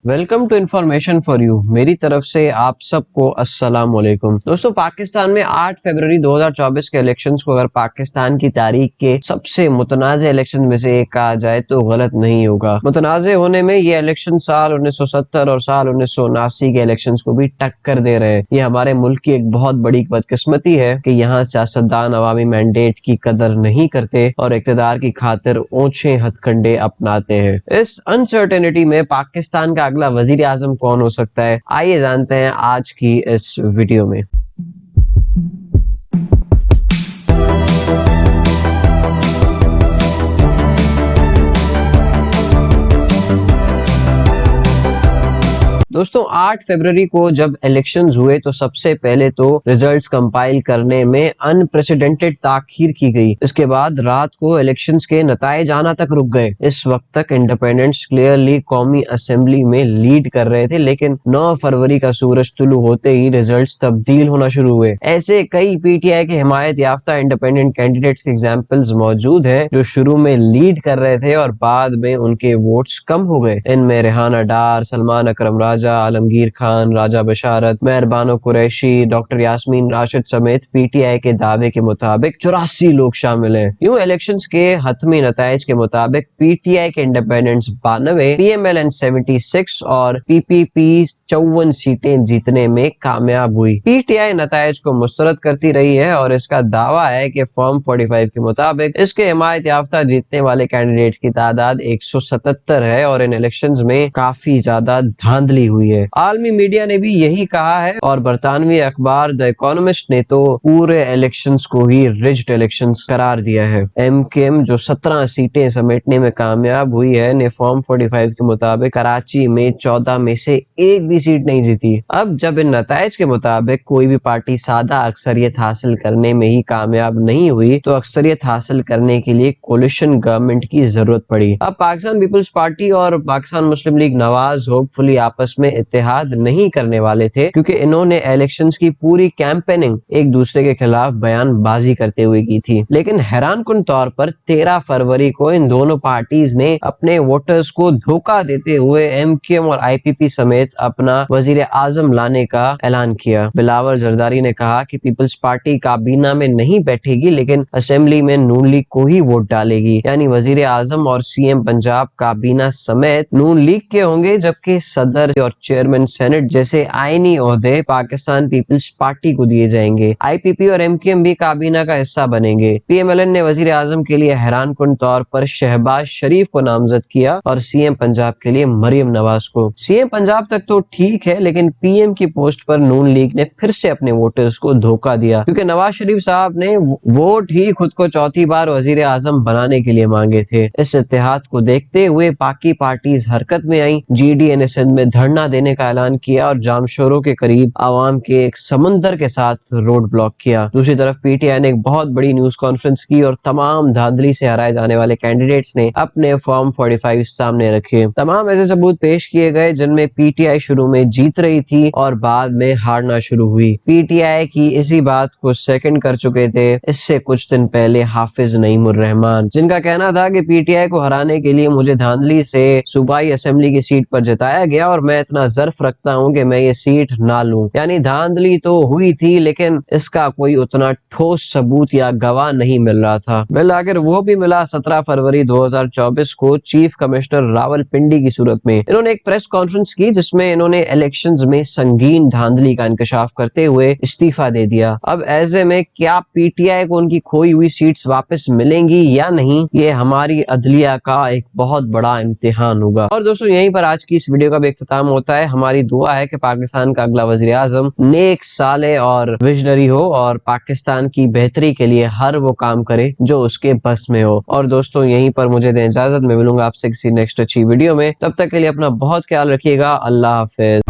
Welcome to information for you. मेरी तरफ से आप सबको अस्सलाम वालेकुम। दोस्तों, पाकिस्तान में 8 फरवरी 2024 के इलेक्शंस को अगर पाकिस्तान की तारीख के सबसे मुतनाज़े इलेक्शन में से एक कहा जाए तो गलत नहीं होगा। मुतनाज़े होने में ये इलेक्शन साल 1970 और साल 1979 के इलेक्शंस को भी टक्कर दे रहे हैं। ये हमारे मुल्क की एक बहुत बड़ी बदकिस्मती है कि यहाँ सियासतदान अवामी मैंडेट की कदर नहीं करते और इक़्तिदार की खातिर ऊंचे हथकंडे अपनाते हैं। इस अनसर्टेनिटी में पाकिस्तान का अगला वजीर आजम कौन हो सकता है, आइए जानते हैं आज की इस वीडियो में। दोस्तों, 8 फरवरी को जब इलेक्शंस हुए तो सबसे पहले तो रिजल्ट्स कंपाइल करने में अनप्रेसिडेंटेड ताखीर की गई। इसके बाद रात को इलेक्शंस के नताइज आना तक रुक गए। इस वक्त तक इंडिपेंडेंट्स क्लियरली कौमी असेंबली में लीड कर रहे थे, लेकिन 9 फरवरी का सूरज तुलू होते ही रिजल्ट्स तब्दील होना शुरू हुए। ऐसे कई पीटीआई के हिमायत याफ्ता इंडिपेंडेंट कैंडिडेट्स के एग्जाम्पल्स मौजूद हैं जो शुरू में लीड कर रहे थे और बाद में उनके वोट्स कम हो गए। इनमें रेहाना डार, सलमान अकरम राजा, आलमगीर खान, राजा बशारत, मेहरबानो कुरैशी, डॉक्टर यास्मीन राशिद समेत पीटीआई के दावे के मुताबिक 84 लोग शामिल हैं। यूं इलेक्शंस के हतमी नताइज के मुताबिक पीटीआई के इंडिपेंडेंट्स 92, पीएमएलएन 76 और पीपीपी 54 सीटें जीतने में कामयाब हुई। पीटीआई नताइज को मुस्तरद करती रही है और इसका दावा है कि फॉर्म 45 के मुताबिक इसके हिमायत याफ्ता जीतने वाले कैंडिडेट्स की तादाद 177 है और इन इलेक्शंस में काफी ज्यादा धांधली हुई है। आलमी मीडिया ने भी यही कहा है और बरतानवी अखबार द इकोनॉमिस्ट ने तो पूरे इलेक्शंस को ही रिज्ड इलेक्शंस करार दिया है। एमकेएम जो 17 सीटें समेटने में कामयाब हुई है ने फॉर्म 45 के मुताबिक कराची में 14 में से एक भी सीट नहीं जीती। अब जब इन नताइज के मुताबिक कोई भी पार्टी सादा अक्सरियत हासिल करने में ही कामयाब नहीं हुई तो अक्सरियत हासिल करने के लिए कोलिशन गवर्नमेंट की जरूरत पड़ी। अब पाकिस्तान पीपल्स पार्टी और पाकिस्तान मुस्लिम लीग नवाज होपफुली आपस में इत्तेहाद नहीं करने वाले थे, क्योंकि इन्होंने इलेक्शंस की पूरी कैंपेनिंग एक दूसरे के खिलाफ बयानबाजी करते हुए की थी। लेकिन हैरानकुन तौर पर 13 फरवरी को इन दोनों पार्टीज ने अपने वोटर्स को धोखा देते हुए एमकेएम और आईपीपी समेत अपना वजीर आजम लाने का ऐलान किया। बिलावल जरदारी ने कहा कि पीपल्स पार्टी काबीना में नहीं बैठेगी लेकिन असेंबली में नून लीग को ही वोट डालेगी, यानी वजीर आजम और सीएम पंजाब काबीना समेत नून लीग के होंगे, जबकि सदर और चेयरमैन सेनेट जैसे आईनी ओहदे पाकिस्तान पीपल्स पार्टी को दिए जाएंगे। आईपीपी और एमकेएम भी काबीना का हिस्सा बनेंगे। पीएमएलएन ने वजीर आजम के लिए हैरानकुन तौर पर शहबाज शरीफ को नामजद किया और सीएम पंजाब के लिए मरियम नवाज को। सीएम पंजाब तक तो ठीक है, लेकिन पीएम की पोस्ट पर नून लीग ने फिर से अपने वोटर्स को धोखा दिया, क्योंकि नवाज शरीफ साहब ने वोट ही खुद को चौथी बार वजीर आजम बनाने के लिए मांगे थे। इस इत्तेहाद को देखते हुए बाकी पार्टीज हरकत में आई। जीडीए ने सिंध में धरना देने का ऐलान किया और जामशोरों के करीब आवाम के एक समुंदर के साथ रोड ब्लॉक किया। दूसरी तरफ पीटीआई ने एक बहुत बड़ी न्यूज कॉन्फ्रेंस की और तमाम धांधली से हराए जाने वाले कैंडिडेट्स ने अपने फॉर्म 45 सामने रखे। तमाम ऐसे सबूत पेश किए गए जिनमें पीटीआई शुरू में जीत रही थी और बाद में हारना शुरू हुई। पीटीआई की इसी बात को सेकंड कर चुके थे इससे कुछ दिन पहले हाफिज नईमुर रहमान, जिनका कहना था कि पीटीआई को हराने के लिए मुझे धांधली से सूबाई असेंबली की सीट पर जिताया गया और मैं इतना जर्फ रखता हूं कि मैं ये सीट ना लूं। यानी धांधली तो हुई थी लेकिन इसका कोई उतना ठोस सबूत या गवाह नहीं मिल रहा था। बिल आखिर वो भी मिला 17 फरवरी 2024 को चीफ कमिश्नर रावलपिंडी की सूरत में। इन्होंने एक प्रेस कॉन्फ्रेंस की जिसमें इन्होंने इलेक्शंस में संगीन धांधली का इंकशाफ करते हुए इस्तीफा दे दिया। अब ऐसे में क्या पीटीआई को उनकी खोई हुई सीट्स वापस मिलेंगी या नहीं, ये हमारी अदलिया का एक बहुत बड़ा इम्तिहान होगा। और दोस्तों, यहीं पर आज की इस वीडियो का भी इख्तिताम होता है। हमारी दुआ है कि पाकिस्तान का अगला वजीर आजम नेक, साले और विजनरी हो और पाकिस्तान की बेहतरी के लिए हर वो काम करे जो उसके बस में हो। और दोस्तों, यहीं पर मुझे दें इजाजत, मैं मिलूंगा आपसे किसी नेक्स्ट अच्छी वीडियो में। तब तक के लिए अपना बहुत ख्याल रखिएगा। अल्लाह हाफिज।